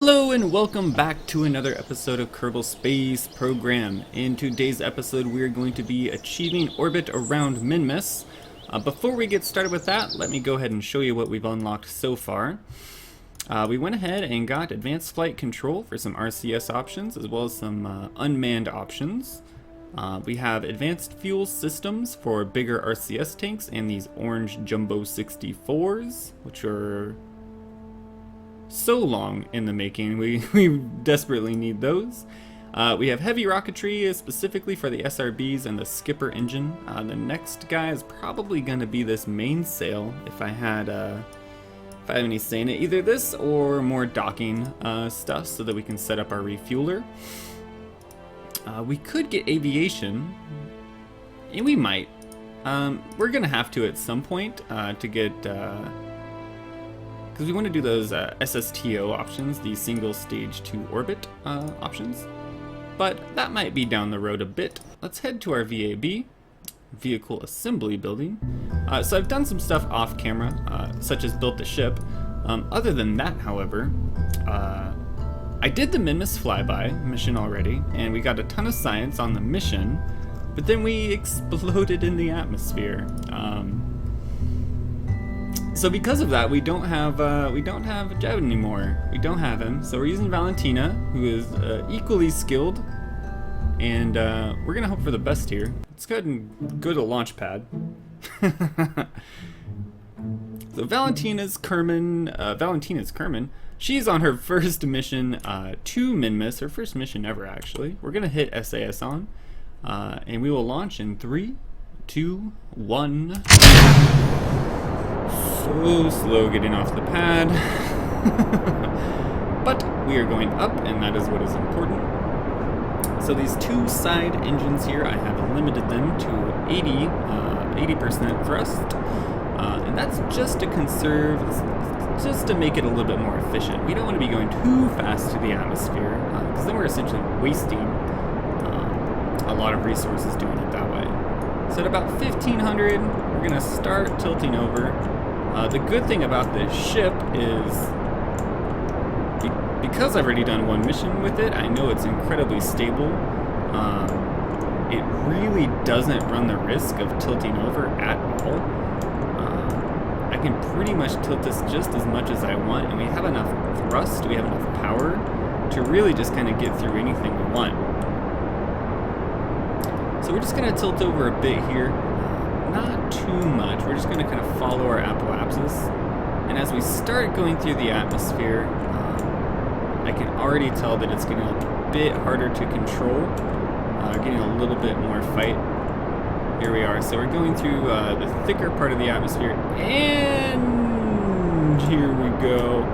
Hello and welcome back to another episode of Kerbal Space Program. In today's episode we are going to be achieving orbit around Minmus. Before we get started with that, let me go ahead and show you what we've unlocked so far. We went ahead and got advanced flight control for some RCS options as well as some unmanned options. We have advanced fuel systems for bigger RCS tanks and these orange Jumbo 64s, which are so long in the making. We desperately need those. We have heavy rocketry specifically for the SRBs and the skipper engine. The next guy is probably going to be this mainsail if I have any say in it. Either this or more docking stuff so that we can set up our refueler. We could get aviation, and we might. We're going to have to at some point to get because we want to do those SSTO options, the single stage to orbit options, but that might be down the road a bit. Let's head to our VAB, Vehicle Assembly Building. So I've done some stuff off camera, such as built the ship. Other than that, however, I did the Minmus flyby mission already, and we got a ton of science on the mission, but then we exploded in the atmosphere. So because of that, we don't have Jed anymore. We don't have him. So we're using Valentina, who is equally skilled, and we're gonna hope for the best here. Let's go ahead and go to launch pad. So Valentina's Kerman. She's on her first mission to Minmus, her first mission ever actually. We're gonna hit SAS on, and we will launch in 3, 2, 1. So slow getting off the pad. But we are going up, and that is what is important. So these two side engines here, I have limited them to 80% thrust, and that's just to conserve, just to make it a little bit more efficient. We don't want to be going too fast to the atmosphere, because then we're essentially wasting a lot of resources doing it that way. So at about 1500, we're going to start tilting over. The good thing about this ship is, because I've already done one mission with it, I know it's incredibly stable. It really doesn't run the risk of tilting over at all. I can pretty much tilt this just as much as I want, and we have enough thrust, we have enough power to really just kind of get through anything we want. So we're just going to tilt over a bit here. Not too much, we're just going to kind of follow our apoapsis, and as we start going through the atmosphere, I can already tell that it's getting a bit harder to control, getting a little bit more fight. Here we are, so we're going through the thicker part of the atmosphere, and here we go.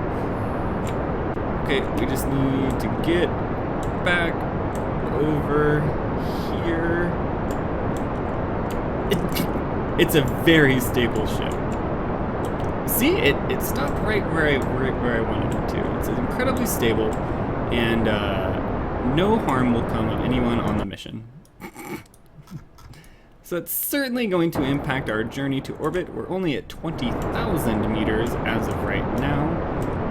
Okay, we just need to get back over here. It's a very stable ship. See, it stopped right where I wanted it to. It's incredibly stable, and no harm will come of anyone on the mission. So it's certainly going to impact our journey to orbit. We're only at 20,000 meters as of right now,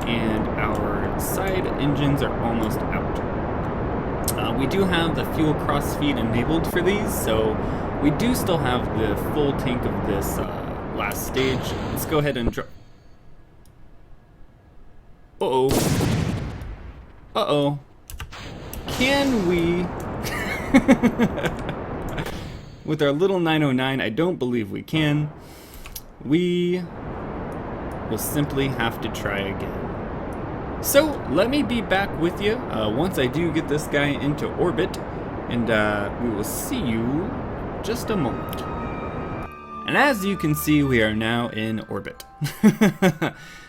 and our side engines are almost out. We do have the fuel cross-feed enabled for these, so we do still have the full tank of this last stage. Let's go ahead and drop. Uh-oh. Can we... With our little 909, I don't believe we can. We will simply have to try again. So, let me be back with you once I do get this guy into orbit, and we will see you just a moment. And as you can see, we are now in orbit.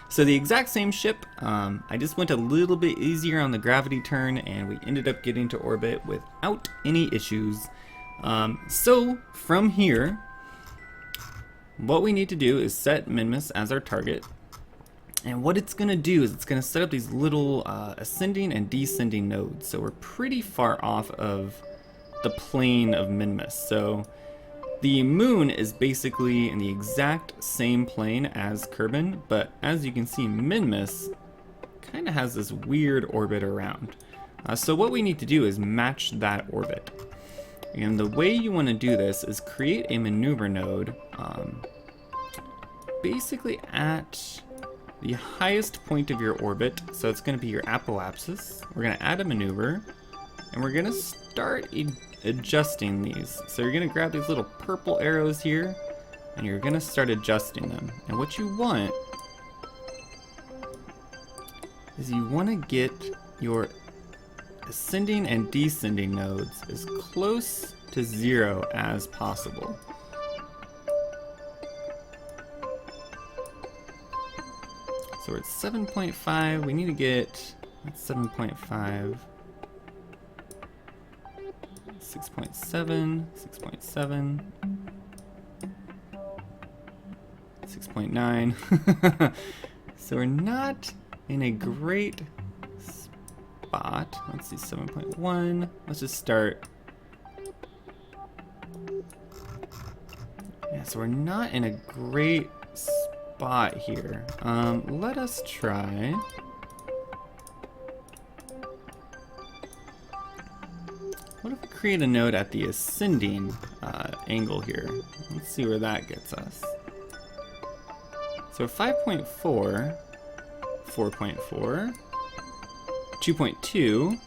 So the exact same ship, I just went a little bit easier on the gravity turn, and we ended up getting to orbit without any issues. So from here, what we need to do is set Minmus as our target. And what it's going to do is it's going to set up these little ascending and descending nodes. So we're pretty far off of the plane of Minmus. So the moon is basically in the exact same plane as Kerbin, but as you can see, Minmus kind of has this weird orbit around. So what we need to do is match that orbit. And the way you want to do this is create a maneuver node basically at the highest point of your orbit. So it's going to be your apoapsis. We're going to add a maneuver, and we're going to start adjusting these. So you're going to grab these little purple arrows here, and you're going to start adjusting them. And what you want is you want to get your ascending and descending nodes as close to 0 as possible. So we're at 7.5, we need to get, that's 7.5, 6.7, 6.7, 6.9. So we're not in a great spot. Let's see, 7.1. Let's just start. Yeah, so we're not in a great spot here. Let us try. What if we create a node at the ascending angle here? Let's see where that gets us. So 5.4, 4.4, 2.2.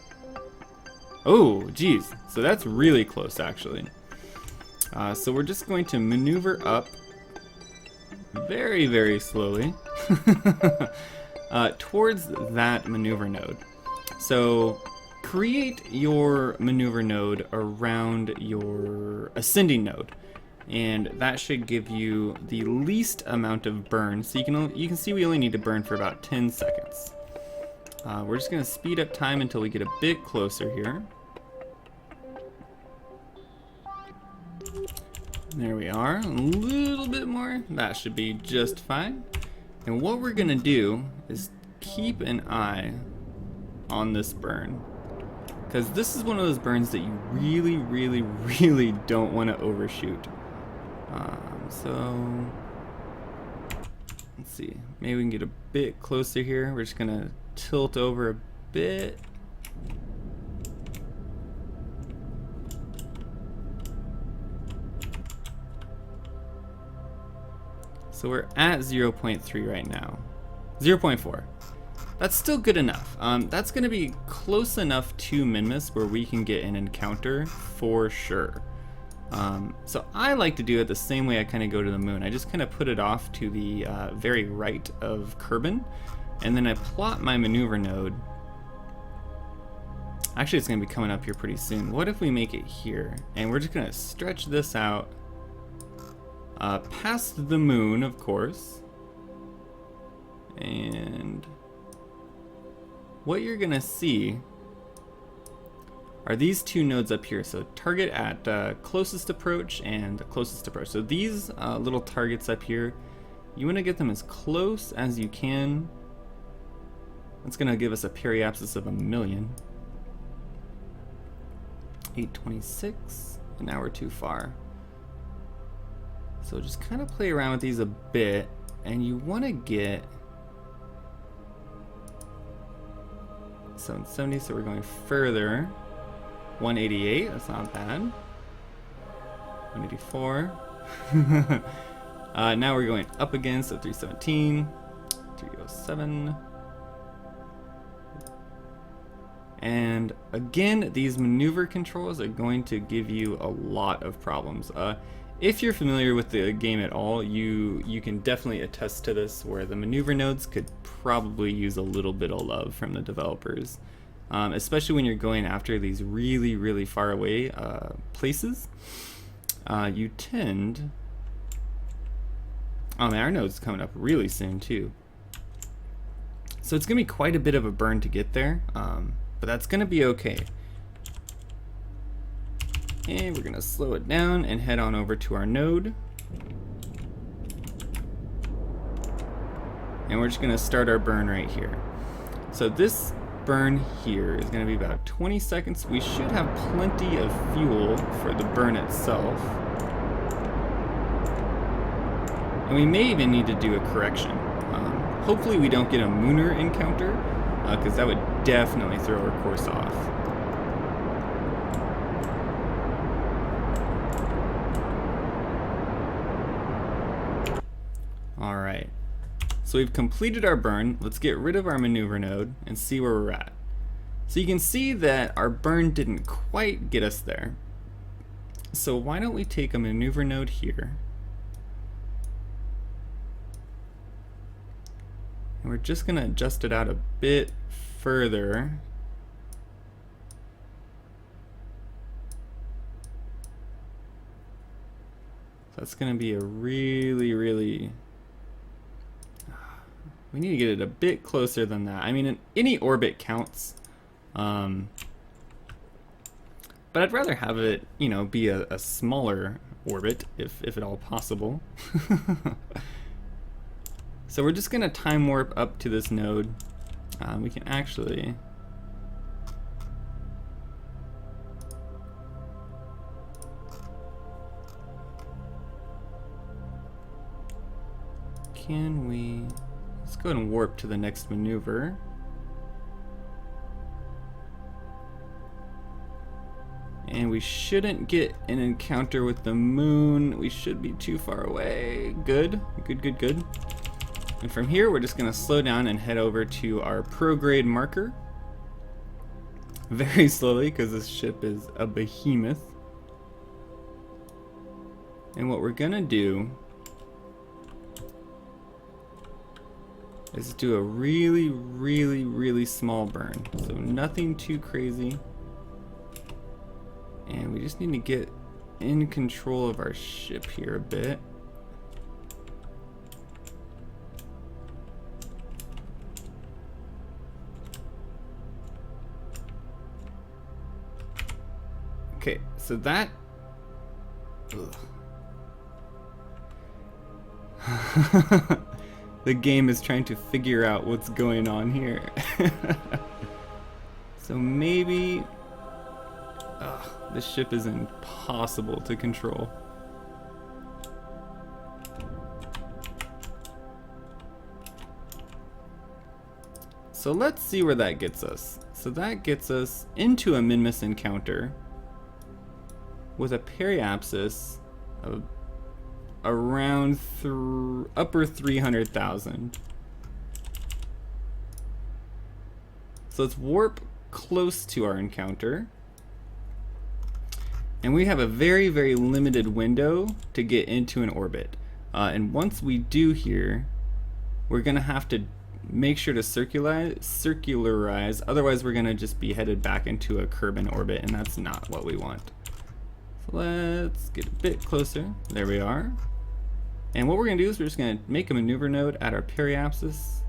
Oh, geez. So that's really close, actually. So we're just going to maneuver up very, very slowly towards that maneuver node. So create your maneuver node around your ascending node, and that should give you the least amount of burn. So you can see we only need to burn for about 10 seconds. We're just going to speed up time until we get a bit closer here. There we are, a little bit more. That should be just fine. And what we're going to do is keep an eye on this burn, because this is one of those burns that you really, really, really don't want to overshoot. So let's see, maybe we can get a bit closer here. We're just gonna tilt over a bit. So we're at 0.3 right now. 0.4. That's still good enough. That's gonna be close enough to Minmus where we can get an encounter for sure. So I like to do it the same way I kind of go to the moon. I just kind of put it off to the very right of Kerbal, and then I plot my maneuver node. Actually, it's going to be coming up here pretty soon. What if we make it here? And we're just going to stretch this out past the moon, of course. And what you're going to see are these two nodes up here. So target at closest approach and closest approach. So these little targets up here, you want to get them as close as you can. That's going to give us a periapsis of 1,000,000. 826, and now we're too far. So just kind of play around with these a bit, and you want to get 770, so we're going further. 188, that's not bad. 184. Now we're going up again, so 317, 307. And again, these maneuver controls are going to give you a lot of problems. If you're familiar with the game at all, you can definitely attest to this, where the maneuver nodes could probably use a little bit of love from the developers. Especially when you're going after these really, really far away places. You tend... Oh man, our node's coming up really soon too. So it's going to be quite a bit of a burn to get there, but that's going to be okay. And we're going to slow it down and head on over to our node. And we're just going to start our burn right here. So this burn here is going to be about 20 seconds. We should have plenty of fuel for the burn itself. And we may even need to do a correction. Hopefully we don't get a Mooner encounter, because that would definitely throw our course off. Alright, so we've completed our burn. Let's get rid of our maneuver node and see where we're at. So you can see that our burn didn't quite get us there. So why don't we take a maneuver node here, and we're just going to adjust it out a bit further. So that's going to be a really we need to get it a bit closer than that. I mean, any orbit counts. But I'd rather have it, you know, be a smaller orbit, if at all possible. So we're just going to time warp up to this node. We can actually... Can we... Let's go ahead and warp to the next maneuver. And we shouldn't get an encounter with the moon. We should be too far away. Good. And from here, we're just going to slow down and head over to our prograde marker. Very slowly, because this ship is a behemoth. And what we're going to do is do a really small burn. So nothing too crazy. And we just need to get in control of our ship here a bit. Okay, so that... The game is trying to figure out what's going on here. So maybe... this ship is impossible to control. So let's see where that gets us. So that gets us into a Minmus encounter with a periapsis of around upper 300,000. So let's warp close to our encounter. And we have a very limited window to get into an orbit. And once we do here, we're going to have to make sure to circularize, otherwise we're going to just be headed back into a Kerbal orbit, and that's not what we want. So let's get a bit closer. There we are. And what we're going to do is we're just going to make a maneuver node at our periapsis.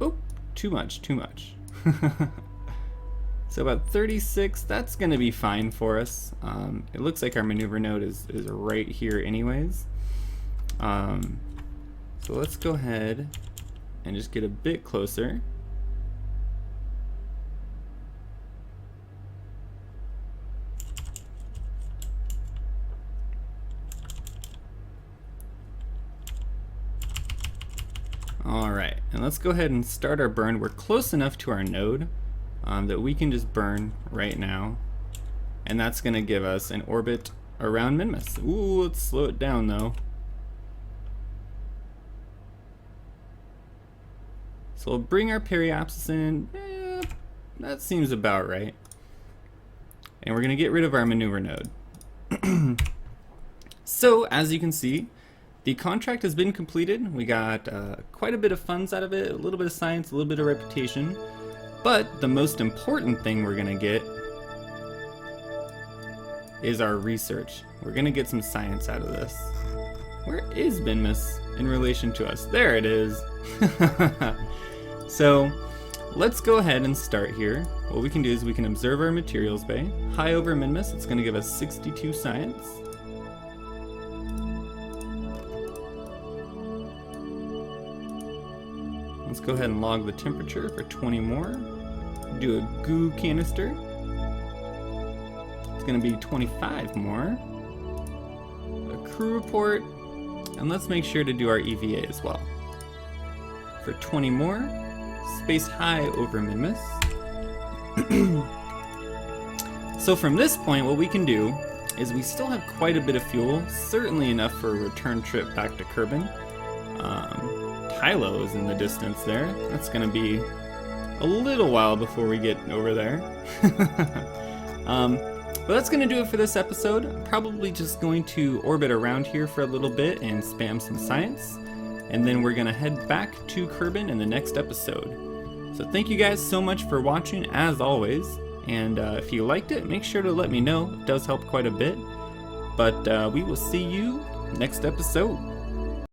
Oh, too much. So about 36, that's going to be fine for us. It looks like our maneuver node is right here anyways. So let's go ahead and just get a bit closer. Alright, and let's go ahead and start our burn. We're close enough to our node that we can just burn right now, and that's going to give us an orbit around Minmus. Ooh, let's slow it down though. So we'll bring our periapsis in. That seems about right. And we're going to get rid of our maneuver node. So as you can see, the contract has been completed. We got quite a bit of funds out of it, a little bit of science, a little bit of reputation. But the most important thing we're going to get is our research. We're going to get some science out of this. Where is Minmus in relation to us? There it is. So let's go ahead and start here. What we can do is we can observe our materials bay. High over Minmus, it's going to give us 62 science. Let's go ahead and log the temperature for 20 more. Do a goo canister. It's going to be 25 more. A crew report. And let's make sure to do our EVA as well. For 20 more. space high over Minmus. So from this point, what we can do is we still have quite a bit of fuel, certainly enough for a return trip back to Kerbin. Tylo is in the distance there. That's going to be a little while before we get over there. But that's going to do it for this episode. I'm probably just going to orbit around here for a little bit and spam some science. And then we're going to head back to Kerbin in the next episode. So thank you guys so much for watching, as always. And if you liked it, make sure to let me know. It does help quite a bit. But we will see you next episode.